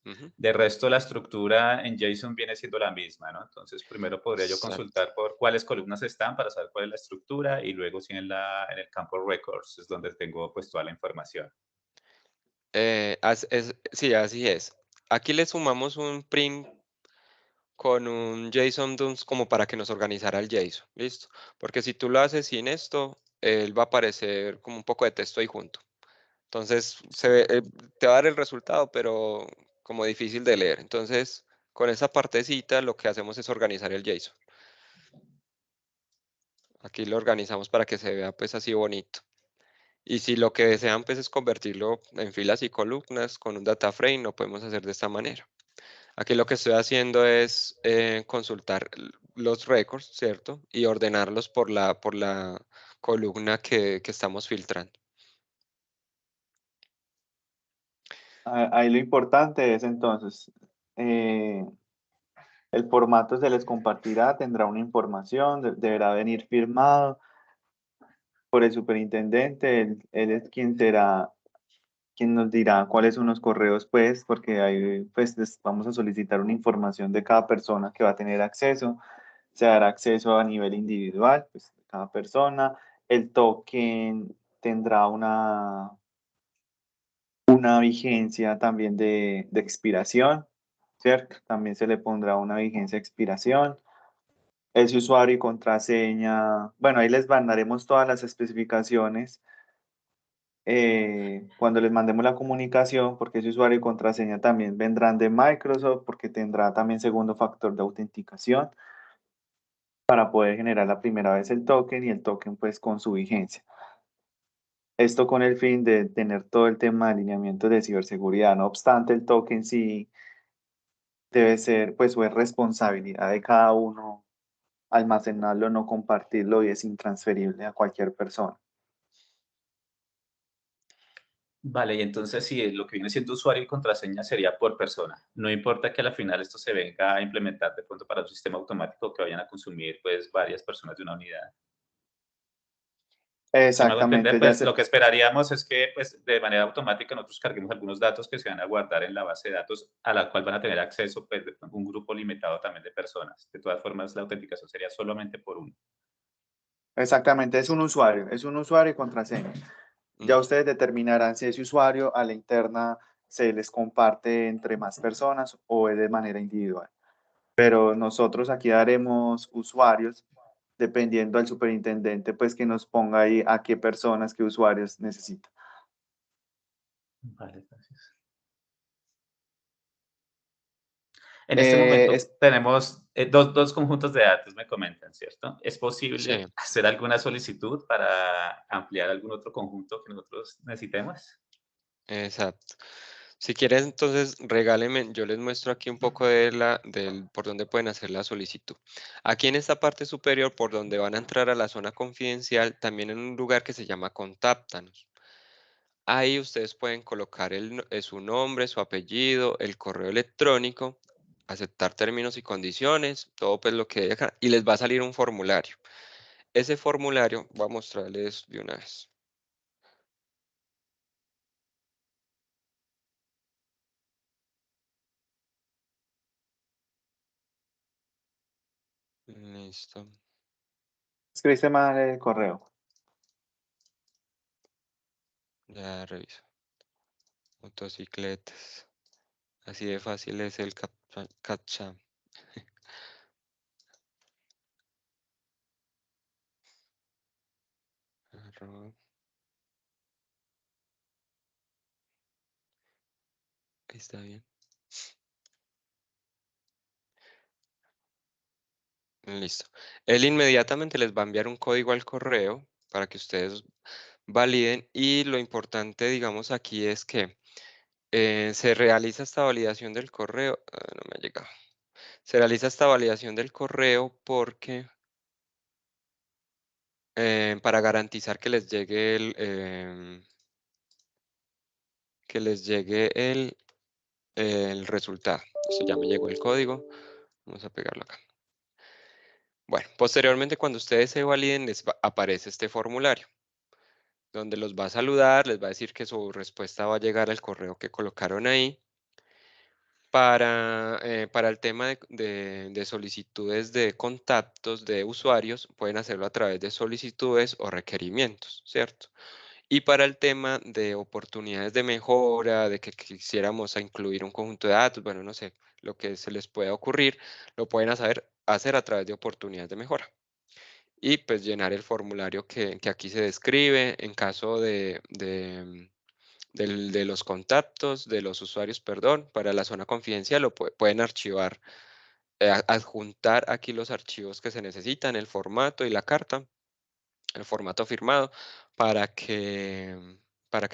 C: Ujú,
D: De resto la estructura en JSON viene siendo la misma, ¿no? Entonces primero podría yo
C: exacto.
D: consultar por cuáles columnas están para saber cuál es la estructura y luego sí en el campo records es donde tengo pues toda la información.
C: Sí, así es. Aquí le sumamos un print con un JSON dumps como para que nos organizara el JSON, ¿listo? Porque si tú lo haces sin esto, él va a aparecer como un poco de texto ahí junto. Entonces, te va a dar el resultado, pero como difícil de leer. Entonces, con esa partecita lo que hacemos es organizar el JSON. Aquí lo organizamos para que se vea pues así bonito. Y si lo que desean pues es convertirlo en filas y columnas con un data frame, lo podemos hacer de esta manera. Aquí lo que estoy haciendo es consultar los récords, ¿cierto? Y ordenarlos por la columna que estamos filtrando.
A: Ahí lo importante es entonces, el formato se les compartirá, tendrá una información, deberá venir firmado por el superintendente, él es quien será, quien nos dirá cuáles son los correos, pues, porque ahí pues vamos a solicitar una información de cada persona que va a tener acceso, se dará acceso a nivel individual, pues, de cada persona, el token tendrá una vigencia también de expiración, ¿cierto? También se le pondrá una vigencia de expiración. Ese usuario y contraseña, bueno, ahí les mandaremos todas las especificaciones cuando les mandemos la comunicación, porque ese usuario y contraseña también vendrán de Microsoft, porque tendrá también segundo factor de autenticación para poder generar la primera vez el token y el token pues con su vigencia. Esto con el fin de tener todo el tema de alineamiento de ciberseguridad. No obstante, el token sí debe ser, pues, o es responsabilidad de cada uno almacenarlo, no compartirlo y es intransferible a cualquier persona.
D: Vale, y entonces si lo que viene siendo usuario y contraseña sería por persona. No importa que a la final esto se venga a implementar de pronto para un sistema automático que vayan a consumir pues varias personas de una unidad. Si me hago entender,
A: Exactamente, ya
D: pues
A: se,
D: lo que esperaríamos es que pues, de manera automática nosotros carguemos algunos datos que se van a guardar en la base de datos a la cual van a tener acceso pues, un grupo limitado también de personas. De todas formas, la autenticación sería solamente por uno.
A: exactamente, es un usuario y contraseña. Ya
C: Ujú.
A: ustedes determinarán si ese usuario a la interna se les comparte entre más personas o es de manera individual. Pero nosotros aquí daremos usuarios dependiendo al superintendente, pues que nos ponga ahí a qué personas, qué usuarios necesita.
D: Vale, gracias. En este momento tenemos dos conjuntos de datos, me comentan, ¿cierto? ¿Es posible
C: Sí,
D: hacer alguna solicitud para ampliar algún otro conjunto que nosotros necesitemos?
C: exacto. Si quieres, entonces regáleme, yo les muestro aquí un poco por donde pueden hacer la solicitud. Aquí en esta parte superior, por donde van a entrar a la zona confidencial, también en un lugar que se llama Contáctanos. Ahí ustedes pueden colocar su nombre, su apellido, el correo electrónico, aceptar términos y condiciones, todo pues lo que dejan, y les va a salir un formulario. Ese formulario, voy a mostrarles de una vez. Listo,
A: Escribe mal el correo.
C: ya reviso. Motocicletas. Así de fácil es el captcha. Arroba. Ahí está bien. Listo. Él inmediatamente les va a enviar un código al correo para que ustedes validen y lo importante, digamos, aquí es que se realiza esta validación del correo. No me ha llegado. Se realiza esta validación del correo porque para garantizar que les llegue el resultado. Esto ya me llegó el código. Vamos a pegarlo acá. Bueno, posteriormente cuando ustedes se validen aparece este formulario donde los va a saludar, les va a decir que su respuesta va a llegar al correo que colocaron ahí. Para el tema de solicitudes de contactos de usuarios, pueden hacerlo a través de solicitudes o requerimientos, ¿cierto? Y para el tema de oportunidades de mejora, de que quisiéramos incluir un conjunto de datos, bueno, no sé, lo que se les pueda ocurrir, lo pueden hacer a través de oportunidades de mejora. Y pues llenar el formulario que aquí se describe en caso de los contactos, de los usuarios, perdón, para la zona confidencial lo pueden archivar, adjuntar aquí los archivos que se necesitan, el formato y la carta. el formato firmado para que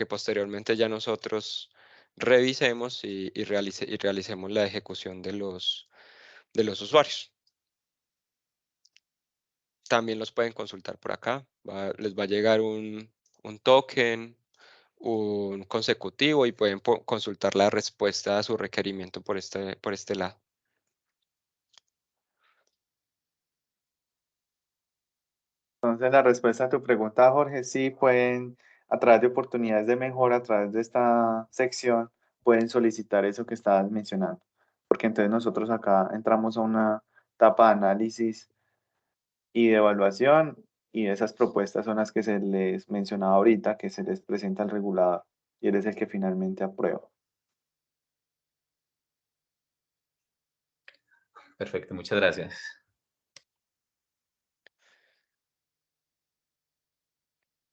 C: posteriormente ya nosotros revisemos y realicemos la ejecución de los usuarios. También los pueden consultar por acá. Les va a llegar un token, un consecutivo y pueden consultar la respuesta a su requerimiento por este lado.
A: Entonces, la respuesta a tu pregunta, Jorge, sí pueden, a través de oportunidades de mejora, a través de esta sección, pueden solicitar eso que estabas mencionando. Porque entonces nosotros acá entramos a una etapa de análisis y de evaluación, y esas propuestas son las que se les mencionaba ahorita, que se les presenta al regulador, y él es el que finalmente aprueba.
D: Perfecto, muchas gracias.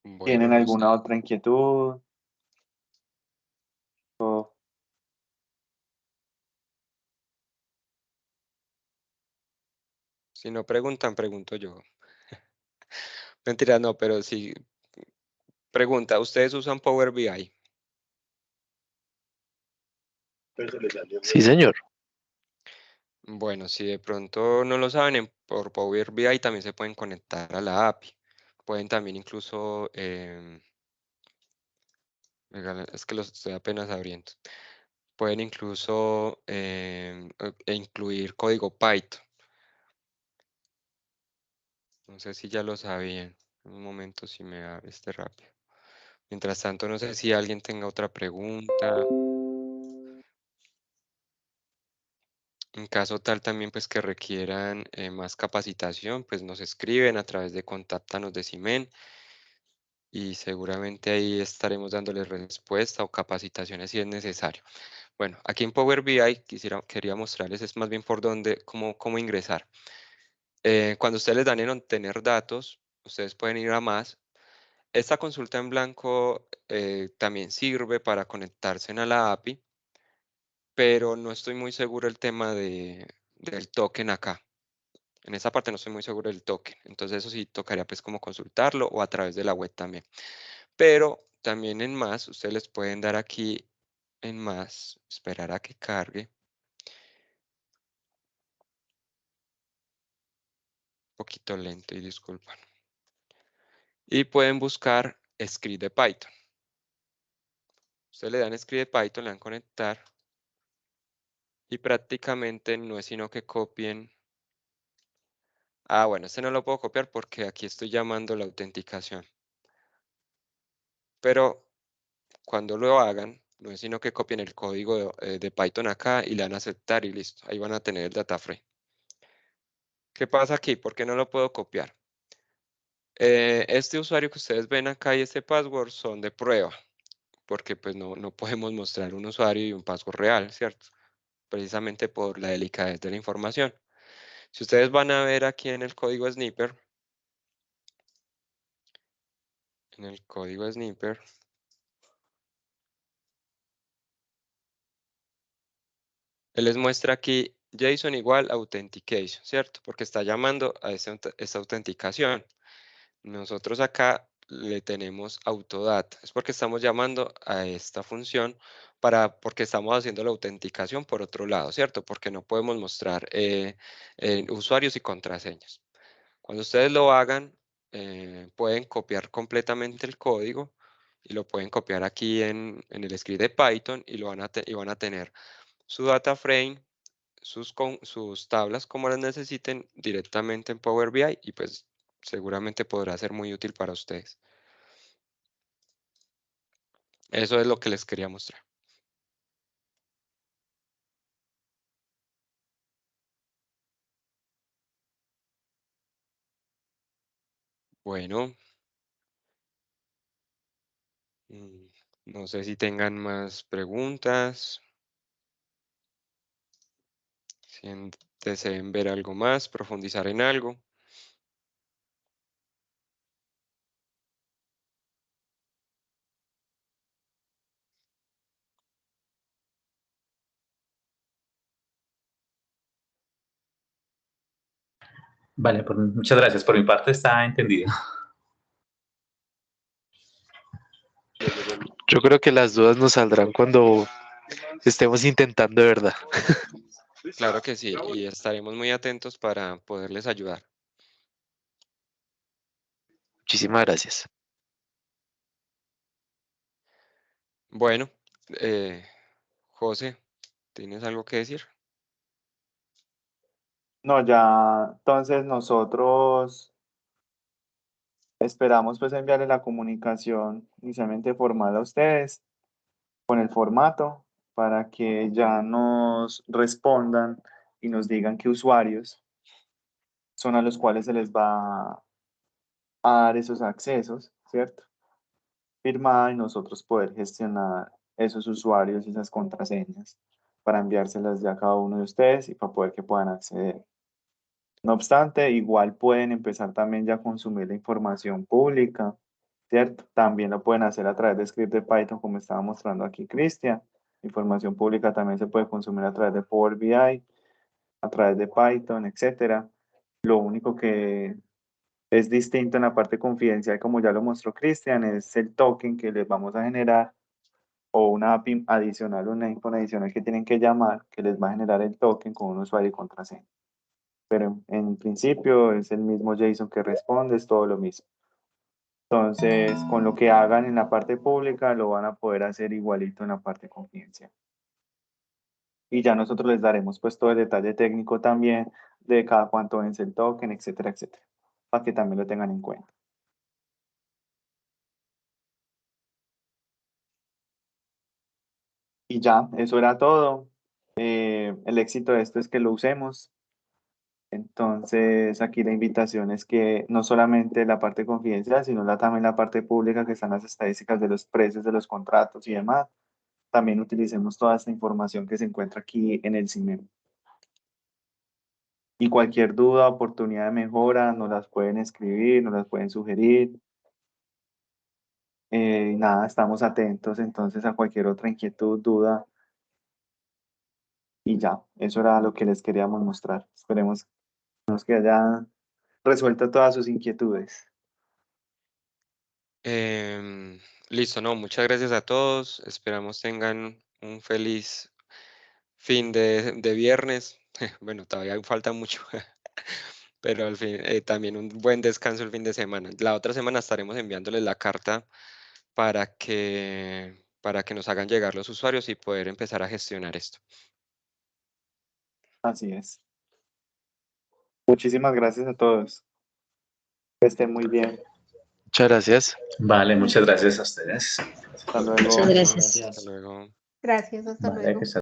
A: ¿Tienen
C: Bueno, no sé.
A: alguna otra inquietud? O-
C: Si no preguntan, pregunto yo. Mentira, no, pero sí. Pregunta, ¿ustedes usan Power BI?
E: Sí, señor.
C: Bueno, si de pronto no lo saben, por Power BI también se pueden conectar a la API. Pueden también incluso, es que los estoy apenas abriendo. Pueden incluso incluir código Python. No sé si ya lo sabían. Un momento si me abre este rápido. Mientras tanto, no sé si alguien tenga otra pregunta. En caso tal también pues que requieran más capacitación, pues nos escriben a través de Contáctanos de Simen y seguramente ahí estaremos dándoles respuesta o capacitaciones si es necesario. Bueno, aquí en Power BI quería mostrarles es más bien por dónde, cómo ingresar. Cuando ustedes les dan en obtener datos, ustedes pueden ir a más. Esta consulta en blanco también sirve para conectarse a la API, pero no estoy muy seguro el tema del token acá. En esa parte no estoy muy seguro del token. Entonces eso sí tocaría pues como consultarlo o a través de la web también. Pero también en más, ustedes les pueden dar aquí en más, esperar a que cargue. Un poquito lento y disculpan. Y pueden buscar script de Python. Ustedes le dan script de Python, le dan conectar. Y prácticamente no es sino que copien. Ah, bueno, este no lo puedo copiar porque aquí estoy llamando la autenticación. Pero cuando lo hagan, no es sino que copien el código de Python acá y le dan a aceptar y listo. Ahí van a tener el data frame. ¿Qué pasa aquí? ¿Por qué no lo puedo copiar? Este usuario que ustedes ven acá y este password son de prueba, porque pues no podemos mostrar un usuario y un password real, ¿cierto? Precisamente por la delicadez de la información. Si ustedes van a ver aquí en el código Sniper, él les muestra aquí JSON igual authentication, ¿cierto? Porque está llamando a esa autenticación. Nosotros acá le tenemos autodata. Es porque estamos llamando a esta función porque estamos haciendo la autenticación por otro lado, ¿cierto? Porque no podemos mostrar usuarios y contraseñas. Cuando ustedes lo hagan, pueden copiar completamente el código y lo pueden copiar aquí en el script de Python y van a tener su data frame, sus tablas como las necesiten directamente en Power BI y pues seguramente podrá ser muy útil para ustedes. Eso es lo que les quería mostrar. Bueno, no sé si tengan más preguntas, si deseen ver algo más, profundizar en algo.
D: Vale, muchas gracias. Por mi parte está entendido.
E: Yo creo que las dudas nos saldrán cuando estemos intentando de verdad.
C: Claro que sí, y estaremos muy atentos para poderles ayudar.
E: Muchísimas gracias.
C: Bueno, José, ¿tienes algo que decir?
A: No, ya, entonces nosotros esperamos pues enviarle la comunicación inicialmente formal a ustedes con el formato para que ya nos respondan y nos digan qué usuarios son a los cuales se les va a dar esos accesos, ¿cierto? Firmada y nosotros poder gestionar esos usuarios y esas contraseñas para enviárselas ya a cada uno de ustedes y para poder que puedan acceder. No obstante, igual pueden empezar también ya a consumir la información pública, ¿cierto? También lo pueden hacer a través de script de Python, como estaba mostrando aquí Cristian. Información pública también se puede consumir a través de Power BI, a través de Python, etcétera. Lo único que es distinto en la parte confidencial, como ya lo mostró Cristian, es el token que les vamos a generar o una API adicional, una info adicional que tienen que llamar, que les va a generar el token con un usuario y contraseña. Pero en principio es el mismo JSON que responde, es todo lo mismo. Entonces, con lo que hagan en la parte pública, lo van a poder hacer igualito en la parte confidencial. Y ya nosotros les daremos pues todo el detalle técnico también de cada cuánto vence el token, etcétera, etcétera, para que también lo tengan en cuenta. Y ya, eso era todo. El éxito de esto es que lo usemos. Entonces, aquí la invitación es que no solamente la parte confidencial, sino también la parte pública, que están las estadísticas de los precios de los contratos y demás. También utilicemos toda esta información que se encuentra aquí en el CIMEM. Y cualquier duda, oportunidad de mejora, nos las pueden escribir, nos las pueden sugerir. Y nada, estamos atentos entonces a cualquier otra inquietud, duda. Y ya, eso era lo que les queríamos mostrar. Esperemos que haya resuelto todas sus inquietudes.
C: Listo, no, muchas gracias a todos. Esperamos tengan un feliz fin de viernes. Bueno, todavía falta mucho, pero al fin también un buen descanso el fin de semana. La otra semana estaremos enviándoles la carta para que nos hagan llegar los usuarios y poder empezar a gestionar esto.
A: Así es. Muchísimas gracias a todos. Que estén muy bien.
E: Muchas gracias.
D: Vale, muchas gracias a ustedes.
A: Hasta luego.
F: Muchas gracias.
C: Hasta luego.
G: Gracias, hasta
D: Vale,
G: luego.
D: que estén